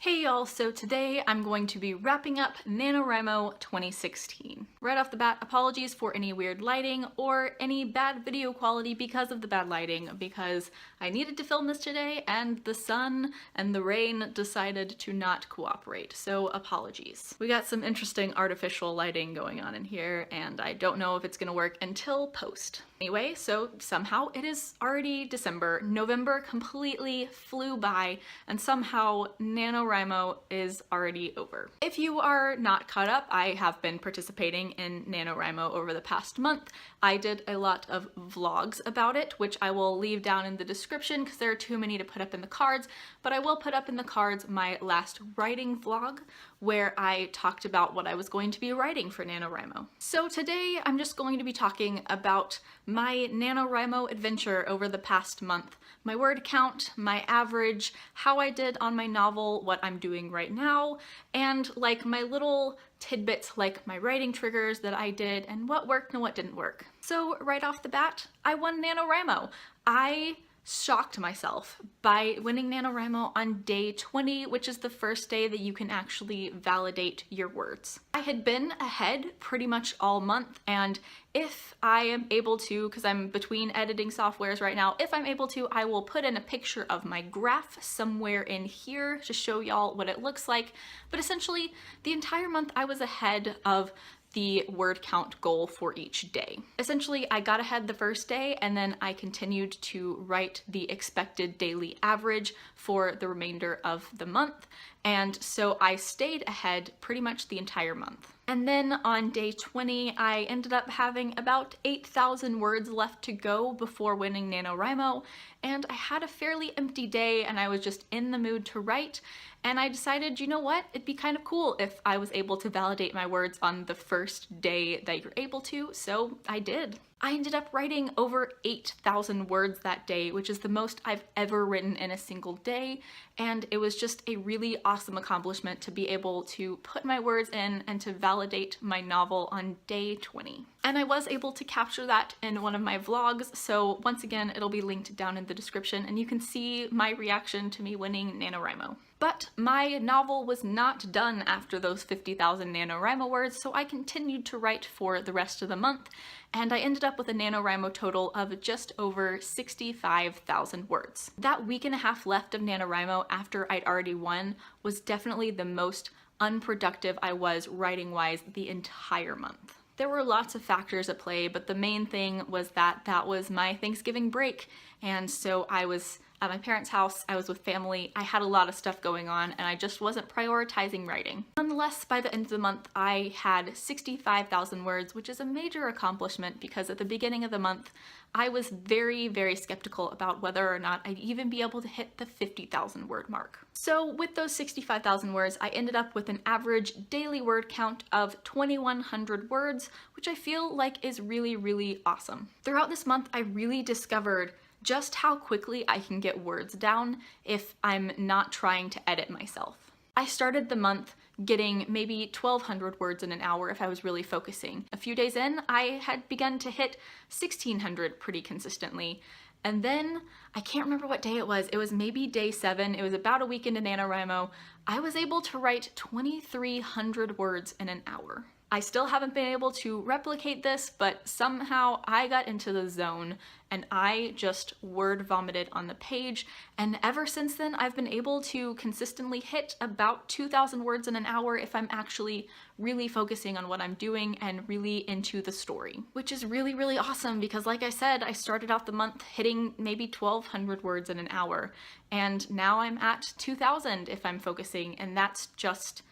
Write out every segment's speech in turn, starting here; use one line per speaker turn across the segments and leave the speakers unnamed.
Hey y'all, so today I'm going to be wrapping up NaNoWriMo 2016. Right off the bat, apologies for any weird lighting or any bad video quality because of the bad lighting, because I needed to film this today and the sun and the rain decided to not cooperate, so apologies. We got some interesting artificial lighting going on in here and I don't know if it's gonna work until post. Anyway, so somehow it is already December. November completely flew by and somehow NaNoWriMo is already over. If you are not caught up, I have been participating in NaNoWriMo over the past month. I did a lot of vlogs about it, which I will leave down in the description because there are too many to put up in the cards, but I will put up in the cards my last writing vlog where I talked about what I was going to be writing for NaNoWriMo. So today I'm just going to be talking about my NaNoWriMo adventure over the past month. My word count, my average, how I did on my novel, what I'm doing right now, and like my little tidbits like my writing triggers that I did and what worked and what didn't work. So right off the bat, I won NaNoWriMo. I shocked myself by winning NaNoWriMo on day 20, which is the first day that you can actually validate your words. I had been ahead pretty much all month, and if I am able to, because I'm between editing softwares right now, if I'm able to, I will put in a picture of my graph somewhere in here to show y'all what it looks like. But essentially, the entire month I was ahead of the word count goal for each day. Essentially, I got ahead the first day and then I continued to write the expected daily average for the remainder of the month. And so I stayed ahead pretty much the entire month. And then on day 20, I ended up having about 8,000 words left to go before winning NaNoWriMo, and I had a fairly empty day and I was just in the mood to write, and I decided, you know what, it'd be kind of cool if I was able to validate my words on the first day that you're able to, so I did. I ended up writing over 8,000 words that day, which is the most I've ever written in a single day, and it was just a really awesome accomplishment to be able to put my words in and to validate my novel on day 20. And I was able to capture that in one of my vlogs, so once again, it'll be linked down in the description and you can see my reaction to me winning NaNoWriMo. But my novel was not done after those 50,000 NaNoWriMo words, so I continued to write for the rest of the month, and I ended up with a NaNoWriMo total of just over 65,000 words. That week and a half left of NaNoWriMo after I'd already won was definitely the most unproductive I was writing-wise the entire month. There were lots of factors at play, but the main thing was that that was my Thanksgiving break, and so I was at my parents' house, I was with family, I had a lot of stuff going on, and I just wasn't prioritizing writing. Nonetheless, by the end of the month, I had 65,000 words, which is a major accomplishment because at the beginning of the month, I was very, very skeptical about whether or not I'd even be able to hit the 50,000 word mark. So with those 65,000 words, I ended up with an average daily word count of 2,100 words, which I feel like is really, really awesome. Throughout this month, I really discovered just how quickly I can get words down if I'm not trying to edit myself. I started the month getting maybe 1,200 words in an hour if I was really focusing. A few days in, I had begun to hit 1,600 pretty consistently. And then, I can't remember what day it was maybe day 7, it was about a week into NaNoWriMo, I was able to write 2,300 words in an hour. I still haven't been able to replicate this, but somehow I got into the zone and I just word vomited on the page, and ever since then I've been able to consistently hit about 2,000 words in an hour if I'm actually really focusing on what I'm doing and really into the story, which is really, really awesome because like I said, I started out the month hitting maybe 1,200 words in an hour, and now I'm at 2,000 if I'm focusing, and that's just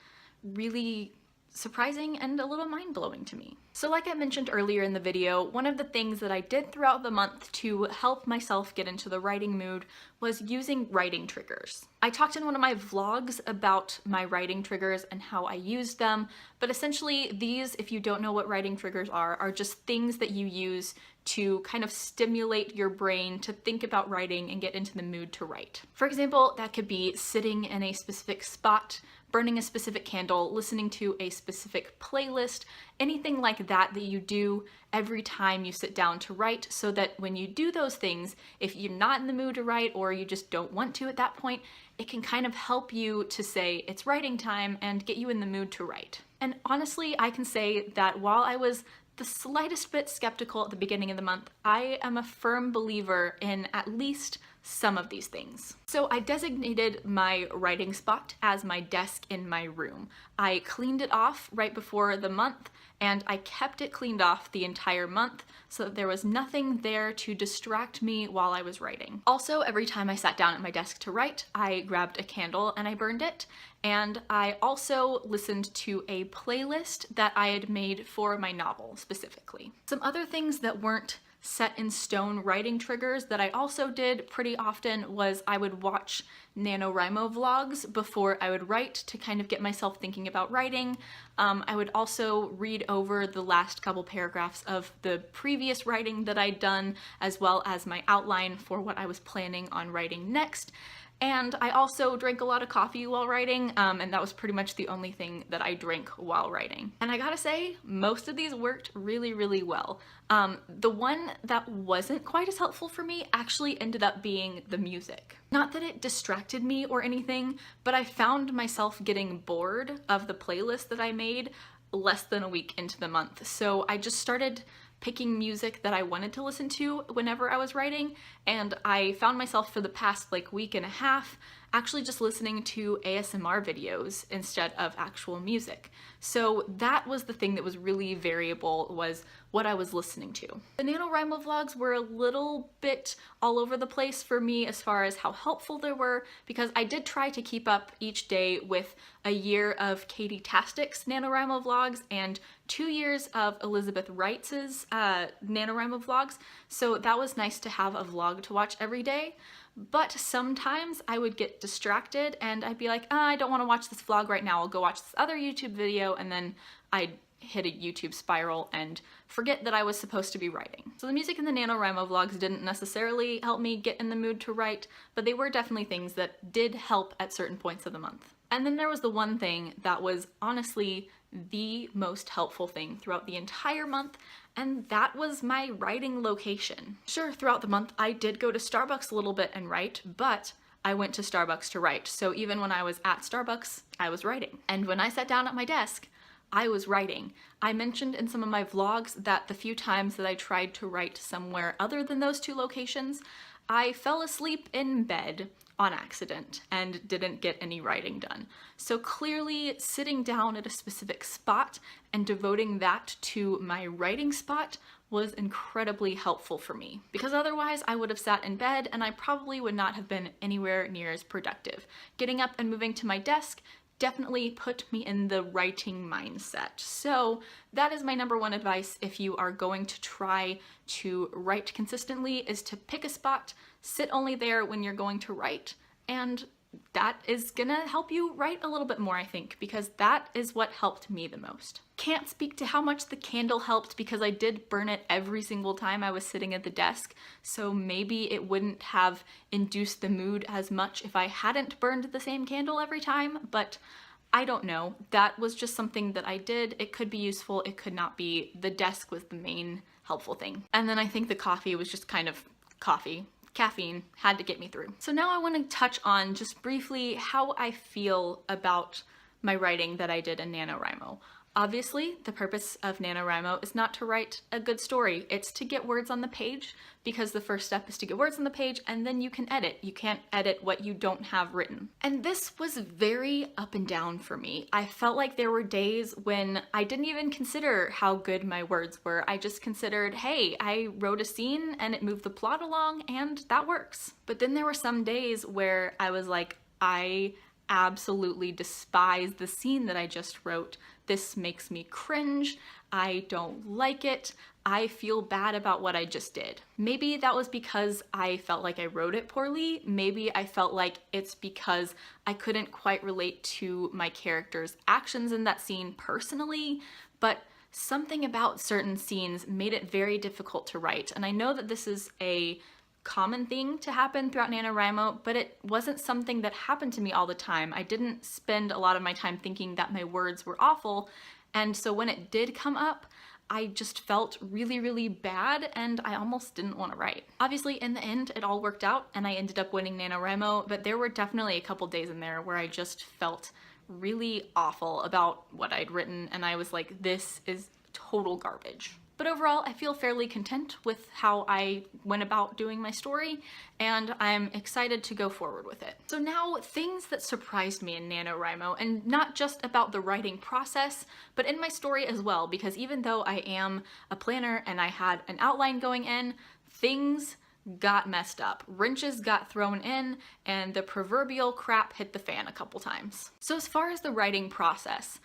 really surprising and a little mind-blowing to me. So like I mentioned earlier in the video, one of the things that I did throughout the month to help myself get into the writing mood was using writing triggers. I talked in one of my vlogs about my writing triggers and how I used them, but essentially these, if you don't know what writing triggers are just things that you use to kind of stimulate your brain to think about writing and get into the mood to write. For example, that could be sitting in a specific spot, burning a specific candle, listening to a specific playlist, anything like that that you do every time you sit down to write, so that when you do those things, if you're not in the mood to write or you just don't want to at that point, it can kind of help you to say it's writing time and get you in the mood to write. And honestly, I can say that while I was the slightest bit skeptical at the beginning of the month, I am a firm believer in at least some of these things. So I designated my writing spot as my desk in my room. I cleaned it off right before the month, and I kept it cleaned off the entire month so that there was nothing there to distract me while I was writing. Also, every time I sat down at my desk to write, I grabbed a candle and I burned it. And I also listened to a playlist that I had made for my novel specifically. Some other things that weren't set in stone writing triggers that I also did pretty often was I would watch NaNoWriMo vlogs before I would write to kind of get myself thinking about writing. I would also read over the last couple paragraphs of the previous writing that I'd done, as well as my outline for what I was planning on writing next. And I also drank a lot of coffee while writing, and that was pretty much the only thing that I drank while writing. And I gotta say, most of these worked really, really well. The one that wasn't quite as helpful for me actually ended up being the music. Not that it distracted me or anything, but I found myself getting bored of the playlist that I made less than a week into the month. So I just started picking music that I wanted to listen to whenever I was writing, and I found myself for the past week and a half actually just listening to ASMR videos instead of actual music. So that was the thing that was really variable, was what I was listening to. The NaNoWriMo vlogs were a little bit all over the place for me as far as how helpful they were, because I did try to keep up each day with a year of Katie Tastic's NaNoWriMo vlogs and 2 years of Elizabeth Wright's NaNoWriMo vlogs, so that was nice to have a vlog to watch every day. But sometimes I would get distracted and I'd be like, I don't want to watch this vlog right now, I'll go watch this other YouTube video, and then I'd hit a YouTube spiral and forget that I was supposed to be writing. So the music in the NaNoWriMo vlogs didn't necessarily help me get in the mood to write, but they were definitely things that did help at certain points of the month. And then there was the one thing that was honestly the most helpful thing throughout the entire month, and that was my writing location. Sure, throughout the month I did go to Starbucks a little bit and write, but I went to Starbucks to write. So even when I was at Starbucks, I was writing. And when I sat down at my desk, I was writing. I mentioned in some of my vlogs that the few times that I tried to write somewhere other than those two locations, I fell asleep in bed on accident and didn't get any writing done. So clearly sitting down at a specific spot and devoting that to my writing spot was incredibly helpful for me, because otherwise I would have sat in bed and I probably would not have been anywhere near as productive. Getting up and moving to my desk definitely put me in the writing mindset. So that is my number one advice if you are going to try to write consistently, is to pick a spot, sit only there when you're going to write, and that is gonna help you write a little bit more, I think, because that is what helped me the most. Can't speak to how much the candle helped because I did burn it every single time I was sitting at the desk, so maybe it wouldn't have induced the mood as much if I hadn't burned the same candle every time, but I don't know. That was just something that I did. It could be useful, it could not be. The desk was the main helpful thing. And then I think the coffee was just kind of coffee. Caffeine had to get me through. So now I want to touch on just briefly how I feel about my writing that I did in NaNoWriMo. Obviously, the purpose of NaNoWriMo is not to write a good story, it's to get words on the page, because the first step is to get words on the page and then you can edit. You can't edit what you don't have written. And this was very up and down for me. I felt like there were days when I didn't even consider how good my words were. I just considered, hey, I wrote a scene and it moved the plot along and that works. But then there were some days where I was like, I absolutely despise the scene that I just wrote. This makes me cringe. I don't like it. I feel bad about what I just did. Maybe that was because I felt like I wrote it poorly. Maybe I felt like it's because I couldn't quite relate to my character's actions in that scene personally, but something about certain scenes made it very difficult to write. And I know that this is a common thing to happen throughout NaNoWriMo, but it wasn't something that happened to me all the time. I didn't spend a lot of my time thinking that my words were awful, and so when it did come up, I just felt really, really bad and I almost didn't want to write. Obviously, in the end, it all worked out and I ended up winning NaNoWriMo, but there were definitely a couple days in there where I just felt really awful about what I'd written and I was like, this is total garbage. But overall, I feel fairly content with how I went about doing my story, and I'm excited to go forward with it. So now, things that surprised me in NaNoWriMo, and not just about the writing process, but in my story as well, because even though I am a planner and I had an outline going in, things got messed up. Wrenches got thrown in, and the proverbial crap hit the fan a couple times. So as far as the writing process,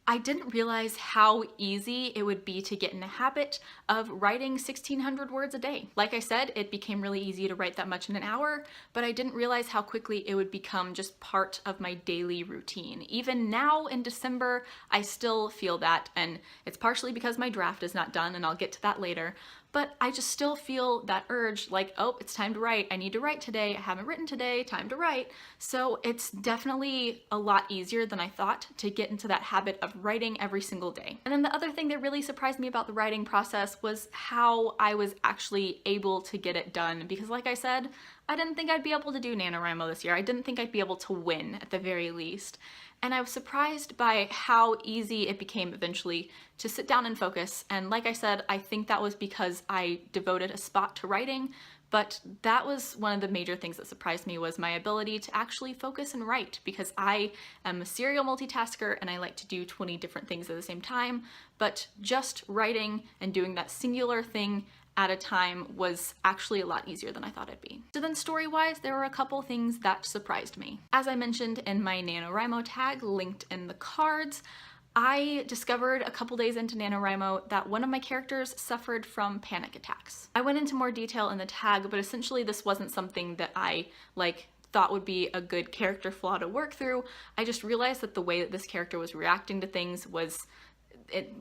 I didn't realize how easy it would be to get in a habit of writing 1,600 words a day. Like I said, it became really easy to write that much in an hour, but I didn't realize how quickly it would become just part of my daily routine. Even now in December, I still feel that, and it's partially because my draft is not done, and I'll get to that later, but I just still feel that urge, like, oh, it's time to write. I need to write today. I haven't written today, time to write. So it's definitely a lot easier than I thought to get into that habit of writing every single day. And then the other thing that really surprised me about the writing process was how I was actually able to get it done. Because like I said, I didn't think I'd be able to do NaNoWriMo this year. I didn't think I'd be able to win at the very least. And I was surprised by how easy it became eventually to sit down and focus. And like I said, I think that was because I devoted a spot to writing, but that was one of the major things that surprised me was my ability to actually focus and write, because I am a serial multitasker and I like to do 20 different things at the same time, but just writing and doing that singular thing at a time was actually a lot easier than I thought it'd be. So then story-wise, there were a couple things that surprised me. As I mentioned in my NaNoWriMo tag linked in the cards, I discovered a couple days into NaNoWriMo that one of my characters suffered from panic attacks. I went into more detail in the tag, but essentially this wasn't something that I thought would be a good character flaw to work through. I just realized that the way that this character was reacting to things was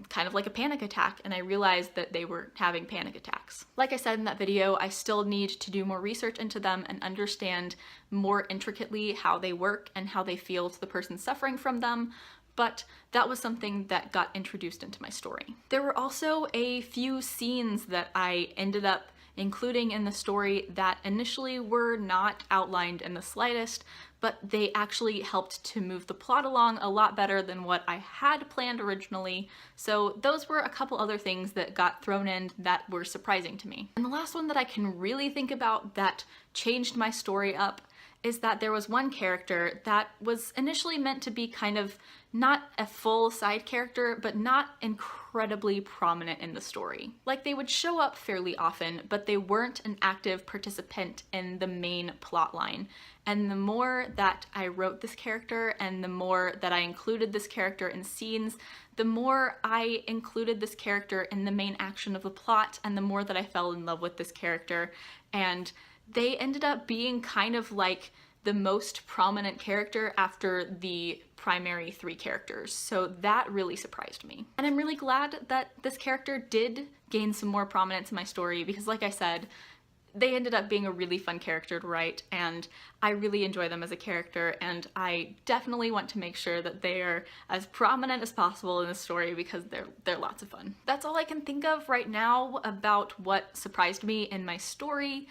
kind of like a panic attack, and I realized that they were having panic attacks. Like I said in that video, I still need to do more research into them and understand more intricately how they work and how they feel to the person suffering from them, but that was something that got introduced into my story. There were also a few scenes that I ended up including in the story that initially were not outlined in the slightest, but they actually helped to move the plot along a lot better than what I had planned originally. So those were a couple other things that got thrown in that were surprising to me. And the last one that I can really think about that changed my story up is that there was one character that was initially meant to be kind of not a full side character, but not incredibly prominent in the story. Like, they would show up fairly often, but they weren't an active participant in the main plot line. And the more that I wrote this character and the more that I included this character in scenes, the more I included this character in the main action of the plot and the more that I fell in love with this character. And they ended up being kind of like the most prominent character after the primary three characters. So that really surprised me. And I'm really glad that this character did gain some more prominence in my story because, like I said, they ended up being a really fun character to write, and I really enjoy them as a character, and I definitely want to make sure that they are as prominent as possible in the story because they're lots of fun. That's all I can think of right now about what surprised me in my story.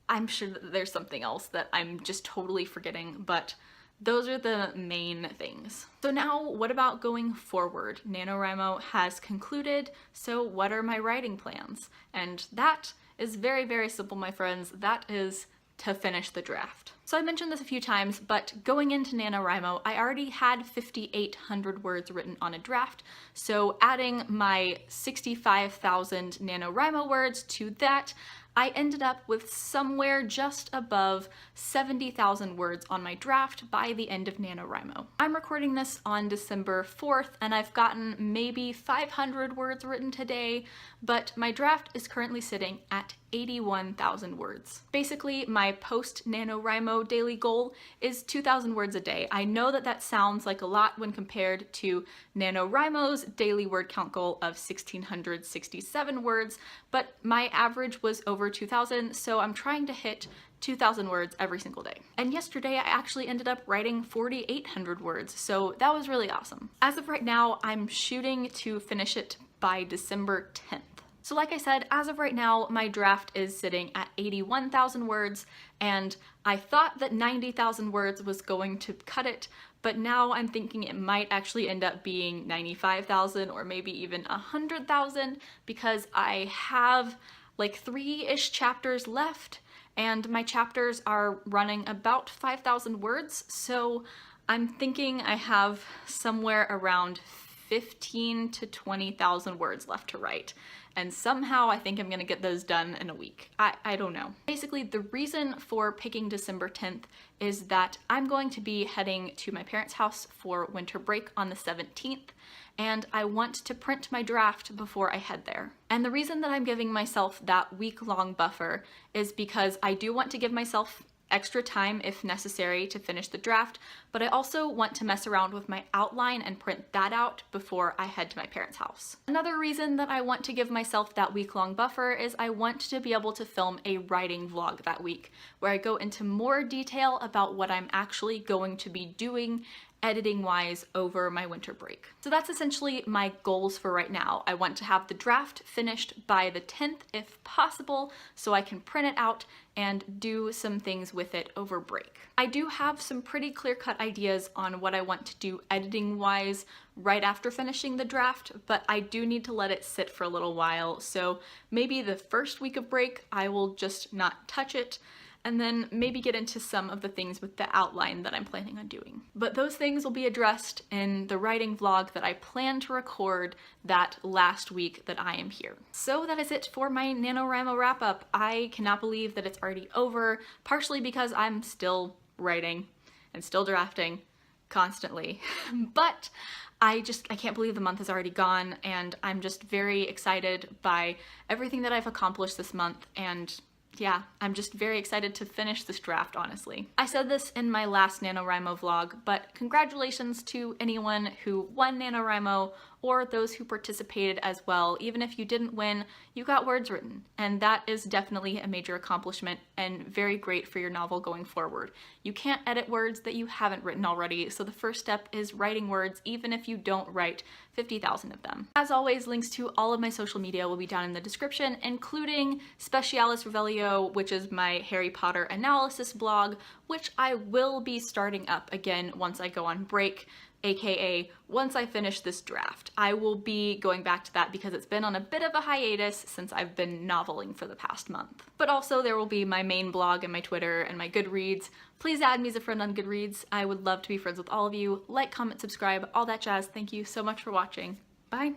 I'm sure that there's something else that I'm just totally forgetting, but those are the main things. So now, what about going forward? NaNoWriMo has concluded, so what are my writing plans? And that is very, very simple, my friends. That is to finish the draft. So I mentioned this a few times, but going into NaNoWriMo, I already had 5,800 words written on a draft, so adding my 65,000 NaNoWriMo words to that, I ended up with somewhere just above 70,000 words on my draft by the end of NaNoWriMo. I'm recording this on December 4th, and I've gotten maybe 500 words written today, but my draft is currently sitting at 81,000 words. Basically, my post-NaNoWriMo daily goal is 2,000 words a day. I know that that sounds like a lot when compared to NaNoWriMo's daily word count goal of 1,667 words, but my average was over 2,000, so I'm trying to hit 2,000 words every single day. And yesterday I actually ended up writing 4,800 words, so that was really awesome. As of right now, I'm shooting to finish it by December 10th. So like I said, as of right now, my draft is sitting at 81,000 words, and I thought that 90,000 words was going to cut it, but now I'm thinking it might actually end up being 95,000 or maybe even 100,000, because I have like 3-ish chapters left, and my chapters are running about 5,000 words, so I'm thinking I have somewhere around 15 to 20,000 words left to write. And somehow I think I'm gonna get those done in a week. I don't know. Basically, the reason for picking December 10th is that I'm going to be heading to my parents' house for winter break on the 17th, and I want to print my draft before I head there. And the reason that I'm giving myself that week-long buffer is because I do want to give myself extra time if necessary to finish the draft, but I also want to mess around with my outline and print that out before I head to my parents' house. Another reason that I want to give myself that week-long buffer is I want to be able to film a writing vlog that week, where I go into more detail about what I'm actually going to be doing editing-wise over my winter break. So that's essentially my goals for right now. I want to have the draft finished by the 10th if possible, so I can print it out and do some things with it over break. I do have some pretty clear-cut ideas on what I want to do editing-wise right after finishing the draft, but I do need to let it sit for a little while, so maybe the first week of break I will just not touch it, and then maybe get into some of the things with the outline that I'm planning on doing. But those things will be addressed in the writing vlog that I plan to record that last week that I am here. So that is it for my NaNoWriMo wrap up. I cannot believe that it's already over, partially because I'm still writing and still drafting constantly. But I can't believe the month is already gone, and I'm just very excited by everything that I've accomplished this month, and yeah, I'm just very excited to finish this draft, honestly. I said this in my last NaNoWriMo vlog, but congratulations to anyone who won NaNoWriMo or those who participated as well. Even if you didn't win, you got words written, and that is definitely a major accomplishment and very great for your novel going forward. You can't edit words that you haven't written already, so the first step is writing words even if you don't write 50,000 of them. As always, links to all of my social media will be down in the description, including Specialis Revelio, which is my Harry Potter analysis blog, which I will be starting up again once I go on break, aka once I finish this draft. I will be going back to that because it's been on a bit of a hiatus since I've been noveling for the past month. But also there will be my main blog and my Twitter and my Goodreads. Please add me as a friend on Goodreads. I would love to be friends with all of you. Like, comment, subscribe, all that jazz. Thank you so much for watching. Bye!